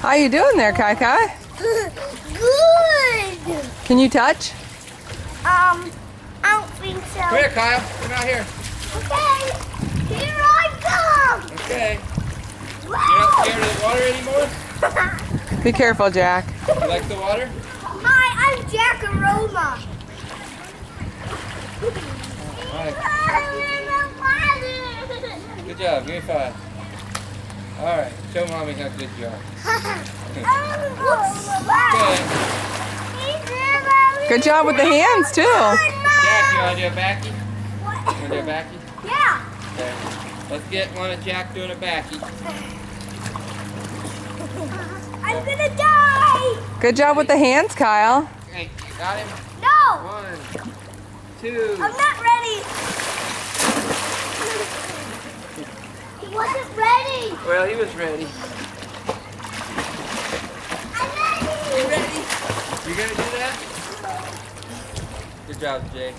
How you doing there, Kai Kai? Good. Can you touch? I don't think so. Come here, Kyle. Come out here. Okay. Here I come. Okay. You're not scared of the water anymore? Be careful, Jack. You like the water? Hi, I'm Jack Aroma. Alright. Good job. Give me 5. Alright. Show mommy how good you are. Okay. Good job with the hands, too. Jack, you want to do a backy? What? You want to do a backy? Yeah. Okay. Let's get one of Jack doing a backy. I'm gonna die. Good job with the hands, Kyle. Okay, you got him? No. 1, 2. I'm not ready. He wasn't ready. Well, he was ready. I'm ready. You ready? You gonna do that? Good job, Jake.